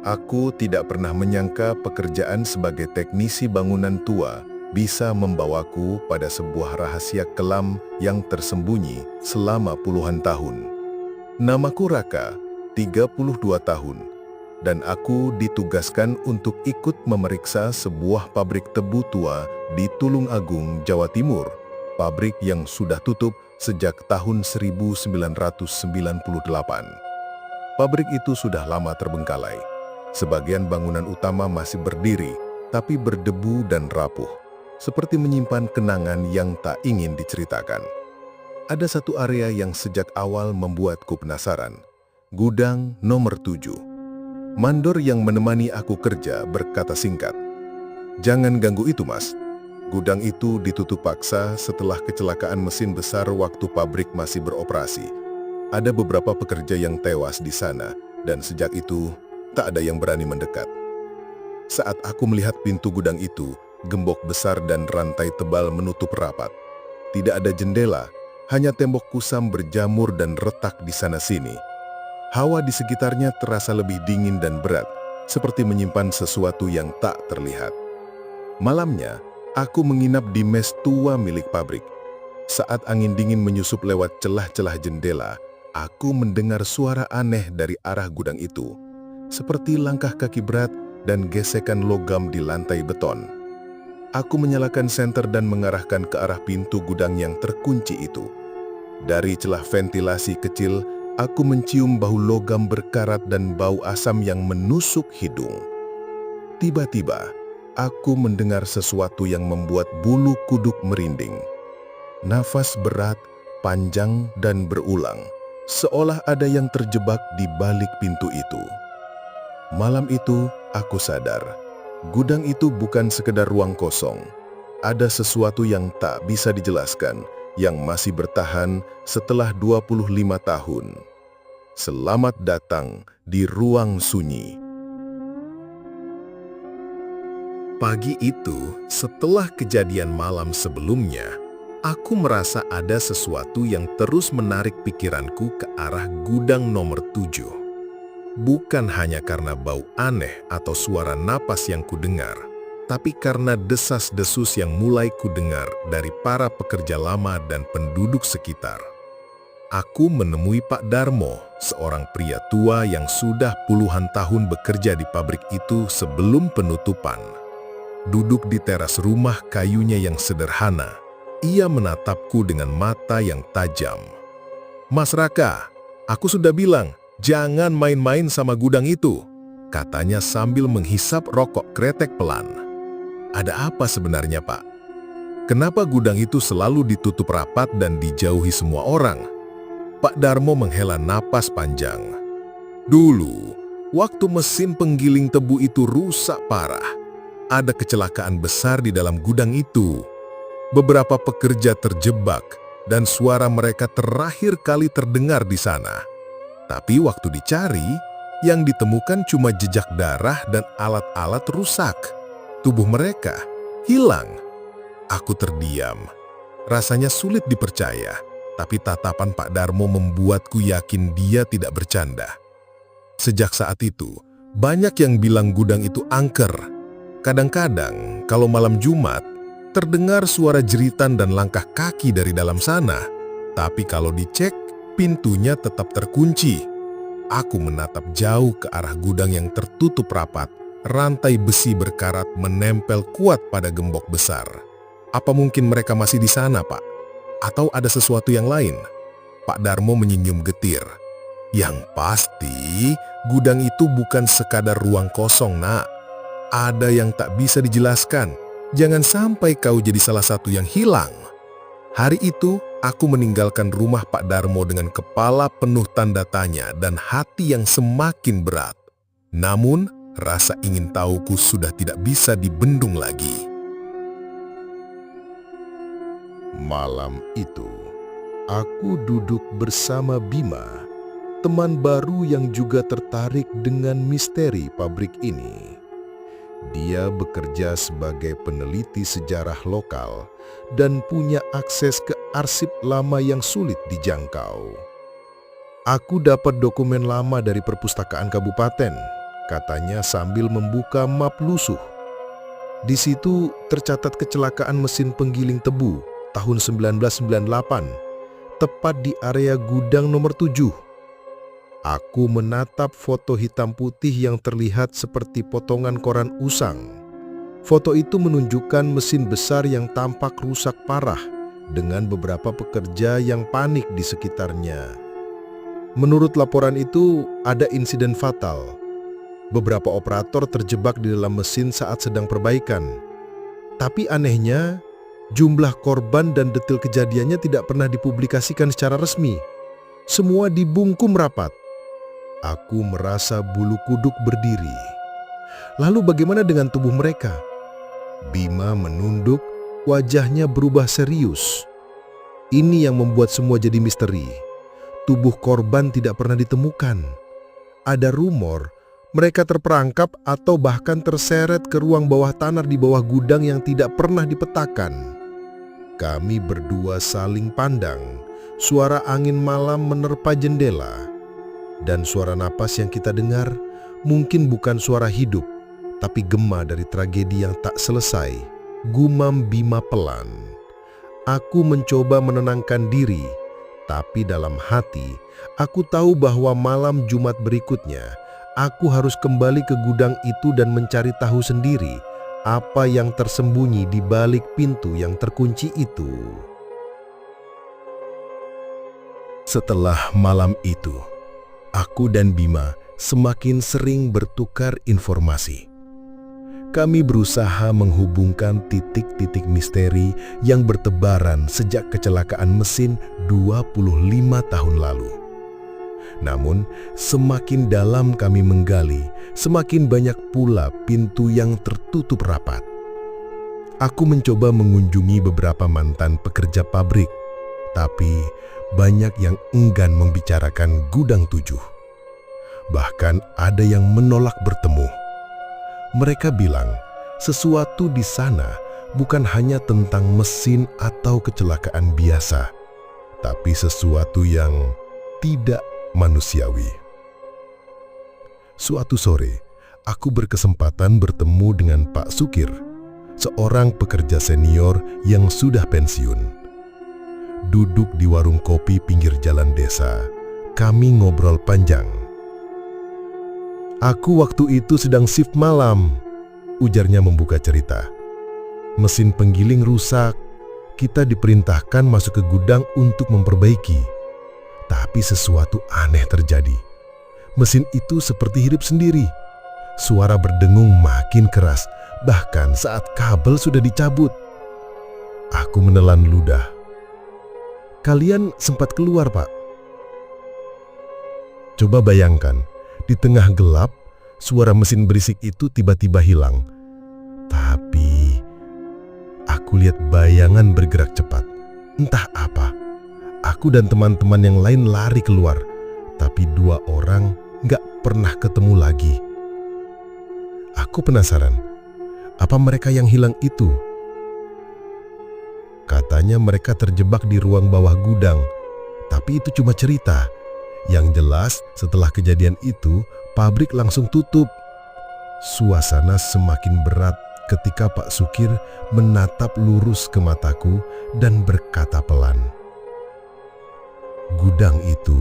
Aku tidak pernah menyangka pekerjaan sebagai teknisi bangunan tua bisa membawaku pada sebuah rahasia kelam yang tersembunyi selama puluhan tahun. Namaku Raka, 32 tahun, dan aku ditugaskan untuk ikut memeriksa sebuah pabrik tebu tua di Tulungagung, Jawa Timur, pabrik yang sudah tutup sejak tahun 1998. Pabrik itu sudah lama terbengkalai. Sebagian bangunan utama masih berdiri, tapi berdebu dan rapuh, seperti menyimpan kenangan yang tak ingin diceritakan. Ada satu area yang sejak awal membuatku penasaran, gudang nomor 7. Mandor yang menemani aku kerja berkata singkat, "Jangan ganggu itu, Mas. Gudang itu ditutup paksa setelah kecelakaan mesin besar waktu pabrik masih beroperasi. Ada beberapa pekerja yang tewas di sana, dan sejak itu tak ada yang berani mendekat." Saat aku melihat pintu gudang itu, gembok besar dan rantai tebal menutup rapat. Tidak ada jendela, hanya tembok kusam berjamur dan retak di sana-sini. Hawa di sekitarnya terasa lebih dingin dan berat, seperti menyimpan sesuatu yang tak terlihat. Malamnya, aku menginap di mes tua milik pabrik. Saat angin dingin menyusup lewat celah-celah jendela, aku mendengar suara aneh dari arah gudang itu, seperti langkah kaki berat dan gesekan logam di lantai beton. Aku menyalakan senter dan mengarahkan ke arah pintu gudang yang terkunci itu. Dari celah ventilasi kecil, aku mencium bau logam berkarat dan bau asam yang menusuk hidung. Tiba-tiba, aku mendengar sesuatu yang membuat bulu kuduk merinding. Nafas berat, panjang, dan berulang, seolah ada yang terjebak di balik pintu itu. Malam itu, aku sadar, gudang itu bukan sekedar ruang kosong. Ada sesuatu yang tak bisa dijelaskan, yang masih bertahan setelah 25 tahun. Selamat datang di ruang sunyi. Pagi itu, setelah kejadian malam sebelumnya, aku merasa ada sesuatu yang terus menarik pikiranku ke arah gudang nomor 7. Bukan hanya karena bau aneh atau suara napas yang kudengar, tapi karena desas-desus yang mulai kudengar dari para pekerja lama dan penduduk sekitar. Aku menemui Pak Darmo, seorang pria tua yang sudah puluhan tahun bekerja di pabrik itu sebelum penutupan. Duduk di teras rumah kayunya yang sederhana, ia menatapku dengan mata yang tajam. "Mas Raka, aku sudah bilang, jangan main-main sama gudang itu," katanya sambil menghisap rokok kretek pelan. "Ada apa sebenarnya, Pak? Kenapa gudang itu selalu ditutup rapat dan dijauhi semua orang?" Pak Darmo menghela napas panjang. "Dulu, waktu mesin penggiling tebu itu rusak parah, ada kecelakaan besar di dalam gudang itu. Beberapa pekerja terjebak dan suara mereka terakhir kali terdengar di sana. Tapi waktu dicari, yang ditemukan cuma jejak darah dan alat-alat rusak. Tubuh mereka hilang." Aku terdiam. Rasanya sulit dipercaya, tapi tatapan Pak Darmo membuatku yakin dia tidak bercanda. Sejak saat itu, banyak yang bilang gudang itu angker. Kadang-kadang, kalau malam Jumat, terdengar suara jeritan dan langkah kaki dari dalam sana. Tapi kalau dicek, pintunya tetap terkunci. Aku menatap jauh ke arah gudang yang tertutup rapat. Rantai besi berkarat menempel kuat pada gembok besar. Apa mungkin mereka masih di sana, Pak? Atau ada sesuatu yang lain? Pak Darmo menyenyum getir. "Yang pasti, gudang itu bukan sekadar ruang kosong, Nak. Ada yang tak bisa dijelaskan. Jangan sampai kau jadi salah satu yang hilang." Hari itu, aku meninggalkan rumah Pak Darmo dengan kepala penuh tanda tanya dan hati yang semakin berat. Namun, rasa ingin tahuku sudah tidak bisa dibendung lagi. Malam itu, aku duduk bersama Bima, teman baru yang juga tertarik dengan misteri pabrik ini. Dia bekerja sebagai peneliti sejarah lokal dan punya akses ke arsip lama yang sulit dijangkau. "Aku dapat dokumen lama dari perpustakaan kabupaten," katanya sambil membuka map lusuh. Di situ tercatat kecelakaan mesin penggiling tebu tahun 1998, tepat di area gudang nomor 7. Aku menatap foto hitam putih yang terlihat seperti potongan koran usang. Foto itu menunjukkan mesin besar yang tampak rusak parah dengan beberapa pekerja yang panik di sekitarnya. Menurut laporan itu, ada insiden fatal. Beberapa operator terjebak di dalam mesin saat sedang perbaikan. Tapi anehnya, jumlah korban dan detail kejadiannya tidak pernah dipublikasikan secara resmi. Semua dibungkum rapat. Aku merasa bulu kuduk berdiri. Lalu bagaimana dengan tubuh mereka? Bima menunduk, wajahnya berubah serius. Ini yang membuat semua jadi misteri. Tubuh korban tidak pernah ditemukan. Ada rumor mereka terperangkap atau bahkan terseret ke ruang bawah tanah di bawah gudang yang tidak pernah dipetakan. Kami berdua saling pandang. Suara angin malam menerpa jendela. Dan suara napas yang kita dengar mungkin bukan suara hidup, tapi gema dari tragedi yang tak selesai. Gumam Bima pelan. Aku mencoba menenangkan diri, tapi dalam hati, aku tahu bahwa malam Jumat berikutnya, aku harus kembali ke gudang itu dan mencari tahu sendiri apa yang tersembunyi di balik pintu yang terkunci itu. Setelah malam itu, aku dan Bima semakin sering bertukar informasi. Kami berusaha menghubungkan titik-titik misteri yang bertebaran sejak kecelakaan mesin 25 tahun lalu. Namun, semakin dalam kami menggali, semakin banyak pula pintu yang tertutup rapat. Aku mencoba mengunjungi beberapa mantan pekerja pabrik, tapi banyak yang enggan membicarakan gudang 7. Bahkan ada yang menolak bertemu. Mereka bilang sesuatu di sana bukan hanya tentang mesin atau kecelakaan biasa, tapi sesuatu yang tidak manusiawi. Suatu sore, aku berkesempatan bertemu dengan Pak Sukir, seorang pekerja senior yang sudah pensiun. Duduk di warung kopi pinggir jalan desa, kami ngobrol panjang. Aku waktu itu sedang shift malam, ujarnya membuka cerita. Mesin penggiling rusak, kita diperintahkan masuk ke gudang untuk memperbaiki. Tapi sesuatu aneh terjadi. Mesin itu seperti hidup sendiri. Suara berdengung makin keras, bahkan saat kabel sudah dicabut. Aku menelan ludah. Kalian sempat keluar, Pak? Coba bayangkan, di tengah gelap, suara mesin berisik itu tiba-tiba hilang. Tapi, aku lihat bayangan bergerak cepat. Entah apa. Aku dan teman-teman yang lain lari keluar, tapi 2 orang gak pernah ketemu lagi. Aku penasaran, apa mereka yang hilang itu? Katanya mereka terjebak di ruang bawah gudang, tapi itu cuma cerita. Yang jelas, setelah kejadian itu, pabrik langsung tutup. Suasana semakin berat ketika Pak Sukir menatap lurus ke mataku dan berkata pelan, "Gudang itu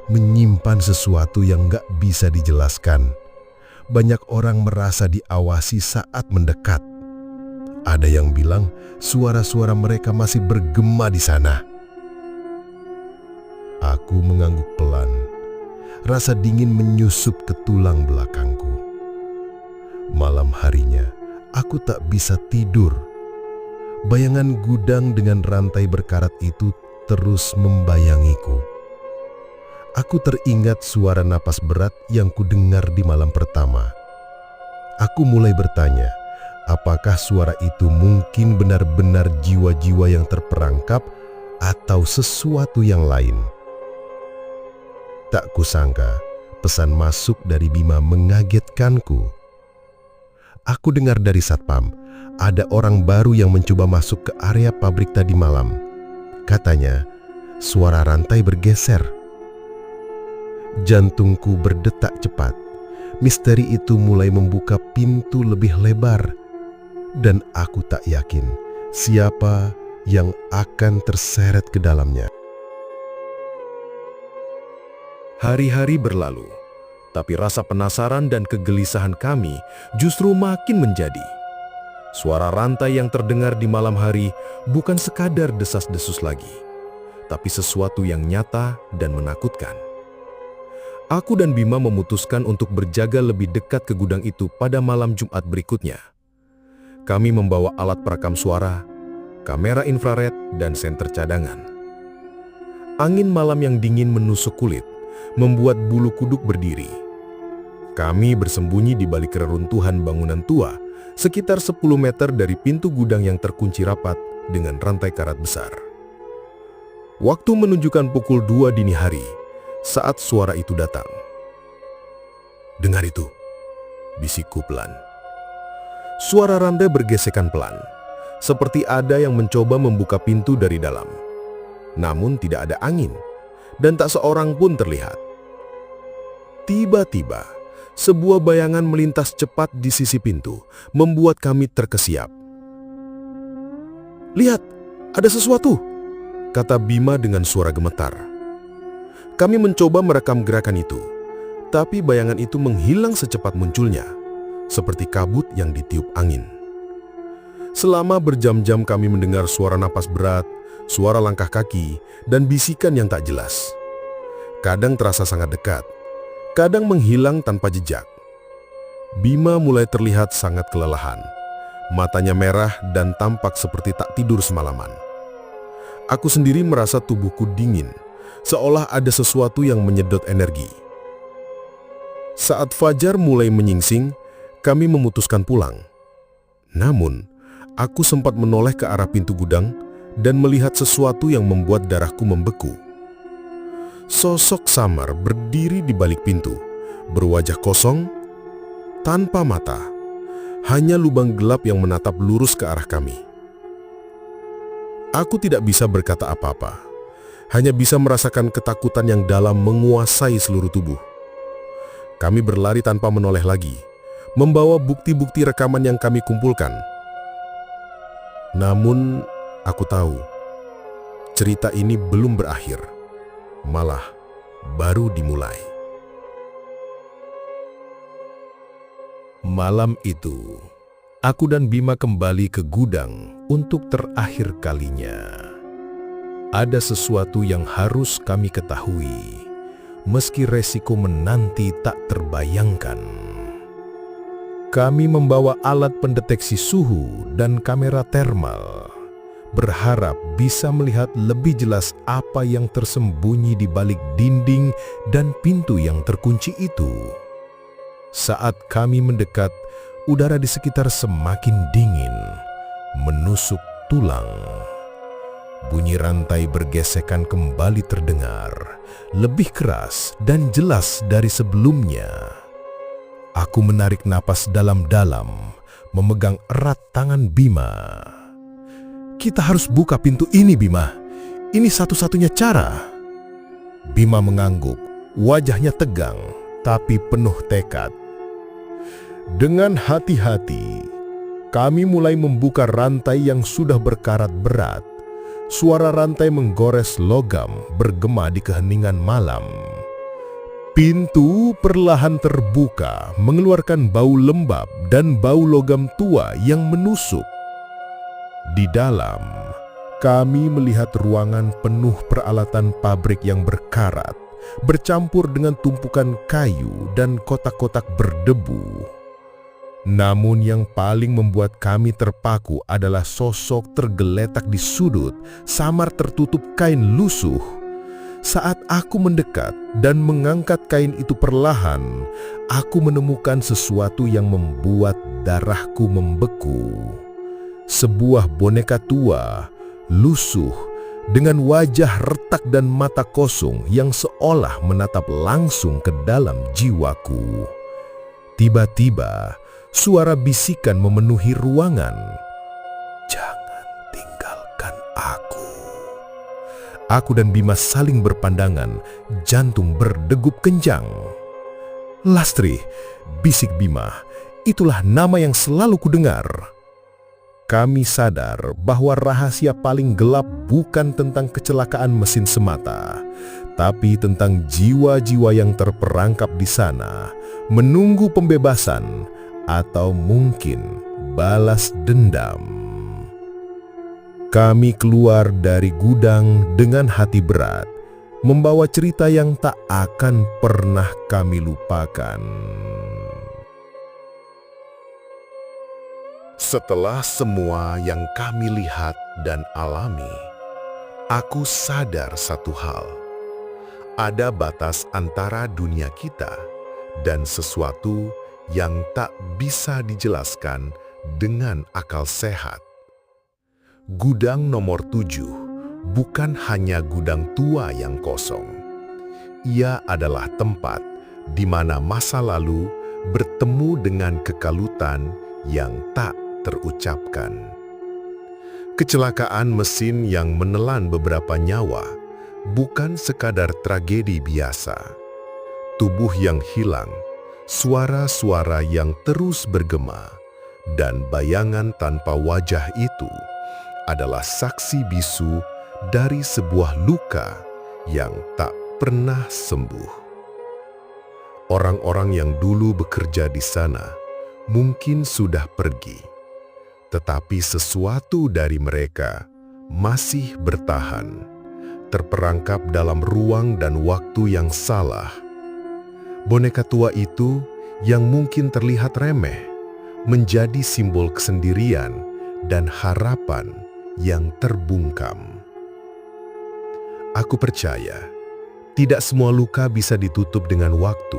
menyimpan sesuatu yang gak bisa dijelaskan. Banyak orang merasa diawasi saat mendekat. Ada yang bilang suara-suara mereka masih bergema di sana." Aku mengangguk pelan. Rasa dingin menyusup ke tulang belakangku. Malam harinya, aku tak bisa tidur. Bayangan gudang dengan rantai berkarat itu terus membayangiku. Aku teringat suara napas berat yang kudengar di malam pertama. Aku mulai bertanya, apakah suara itu mungkin benar-benar jiwa-jiwa yang terperangkap atau sesuatu yang lain? Tak kusangka, pesan masuk dari Bima mengagetkanku. Aku dengar dari satpam, ada orang baru yang mencoba masuk ke area pabrik tadi malam. Katanya, suara rantai bergeser. Jantungku berdetak cepat. misteri itu mulai membuka pintu lebih lebar, dan aku tak yakin siapa yang akan terseret ke dalamnya. Hari-hari berlalu, tapi rasa penasaran dan kegelisahan kami justru makin menjadi. Suara rantai yang terdengar di malam hari bukan sekadar desas-desus lagi, tapi sesuatu yang nyata dan menakutkan. Aku dan Bima memutuskan untuk berjaga lebih dekat ke gudang itu pada malam Jumat berikutnya. Kami membawa alat perekam suara, kamera infrared, dan senter cadangan. Angin malam yang dingin menusuk kulit, membuat bulu kuduk berdiri. Kami bersembunyi di balik reruntuhan bangunan tua, sekitar 10 meter dari pintu gudang yang terkunci rapat dengan rantai karat besar. Waktu menunjukkan pukul 2 dini hari saat suara itu datang. "Dengar itu," bisikku pelan. Suara rantai bergesekan pelan, seperti ada yang mencoba membuka pintu dari dalam. Namun tidak ada angin, dan tak seorang pun terlihat. Tiba-tiba, sebuah bayangan melintas cepat di sisi pintu, membuat kami terkesiap. "Lihat, ada sesuatu," kata Bima dengan suara gemetar. Kami mencoba merekam gerakan itu, tapi bayangan itu menghilang secepat munculnya, seperti kabut yang ditiup angin. Selama berjam-jam kami mendengar suara napas berat, suara langkah kaki, dan bisikan yang tak jelas. Kadang terasa sangat dekat, kadang menghilang tanpa jejak. Bima mulai terlihat sangat kelelahan. Matanya merah dan tampak seperti tak tidur semalaman. Aku sendiri merasa tubuhku dingin, seolah ada sesuatu yang menyedot energi. Saat fajar mulai menyingsing, kami memutuskan pulang. Namun, aku sempat menoleh ke arah pintu gudang dan melihat sesuatu yang membuat darahku membeku. Sosok samar berdiri di balik pintu, berwajah kosong, tanpa mata, hanya lubang gelap yang menatap lurus ke arah kami. Aku tidak bisa berkata apa-apa, hanya bisa merasakan ketakutan yang dalam menguasai seluruh tubuh. Kami berlari tanpa menoleh lagi, membawa bukti-bukti rekaman yang kami kumpulkan. Namun, aku tahu, cerita ini belum berakhir, malah baru dimulai. Malam itu, aku dan Bima kembali ke gudang untuk terakhir kalinya. Ada sesuatu yang harus kami ketahui, meski resiko menanti tak terbayangkan. Kami membawa alat pendeteksi suhu dan kamera termal, berharap bisa melihat lebih jelas apa yang tersembunyi di balik dinding dan pintu yang terkunci itu. Saat kami mendekat, udara di sekitar semakin dingin, menusuk tulang. Bunyi rantai bergesekan kembali terdengar, lebih keras dan jelas dari sebelumnya. Aku menarik napas dalam-dalam, memegang erat tangan Bima. "Kita harus buka pintu ini, Bima. Ini satu-satunya cara." Bima mengangguk, wajahnya tegang, tapi penuh tekad. Dengan hati-hati, kami mulai membuka rantai yang sudah berkarat berat. Suara rantai menggores logam bergema di keheningan malam. Pintu perlahan terbuka, mengeluarkan bau lembab dan bau logam tua yang menusuk. Di dalam, kami melihat ruangan penuh peralatan pabrik yang berkarat, bercampur dengan tumpukan kayu dan kotak-kotak berdebu. Namun yang paling membuat kami terpaku adalah sosok tergeletak di sudut, samar tertutup kain lusuh. Saat aku mendekat dan mengangkat kain itu perlahan, aku menemukan sesuatu yang membuat darahku membeku. Sebuah boneka tua, lusuh, dengan wajah retak dan mata kosong yang seolah menatap langsung ke dalam jiwaku. Tiba-tiba, suara bisikan memenuhi ruangan. "Jangan tinggalkan aku." Aku dan Bima saling berpandangan, jantung berdegup kencang. "Lastri," bisik Bima, "itulah nama yang selalu kudengar." Kami sadar bahwa rahasia paling gelap bukan tentang kecelakaan mesin semata, tapi tentang jiwa-jiwa yang terperangkap di sana, menunggu pembebasan atau mungkin balas dendam. Kami keluar dari gudang dengan hati berat, membawa cerita yang tak akan pernah kami lupakan. Setelah semua yang kami lihat dan alami, aku sadar satu hal. Ada batas antara dunia kita dan sesuatu yang tak bisa dijelaskan dengan akal sehat. Gudang nomor 7 bukan hanya gudang tua yang kosong. Ia adalah tempat di mana masa lalu bertemu dengan kekalutan yang tak terucapkan. Kecelakaan mesin yang menelan beberapa nyawa bukan sekadar tragedi biasa. Tubuh yang hilang, suara-suara yang terus bergema, dan bayangan tanpa wajah itu adalah saksi bisu dari sebuah luka yang tak pernah sembuh. Orang-orang yang dulu bekerja di sana mungkin sudah pergi, tetapi sesuatu dari mereka masih bertahan, terperangkap dalam ruang dan waktu yang salah. Boneka tua itu yang mungkin terlihat remeh, menjadi simbol kesendirian dan harapan yang terbungkam. Aku percaya, tidak semua luka bisa ditutup dengan waktu.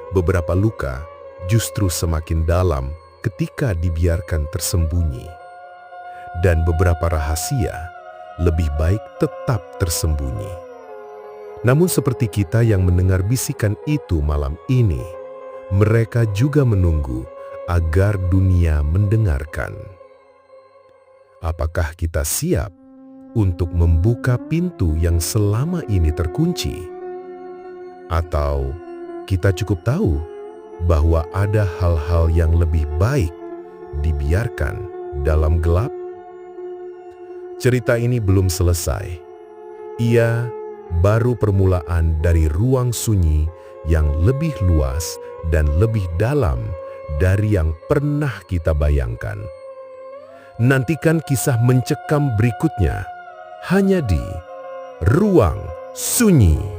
Beberapa luka justru semakin dalam ketika dibiarkan tersembunyi. Dan beberapa rahasia lebih baik tetap tersembunyi. Namun seperti kita yang mendengar bisikan itu malam ini, mereka juga menunggu agar dunia mendengarkan. Apakah kita siap untuk membuka pintu yang selama ini terkunci? Atau kita cukup tahu bahwa ada hal-hal yang lebih baik dibiarkan dalam gelap? Cerita ini belum selesai. Ia baru permulaan dari ruang sunyi yang lebih luas dan lebih dalam dari yang pernah kita bayangkan. Nantikan kisah mencekam berikutnya hanya di Ruang Sunyi.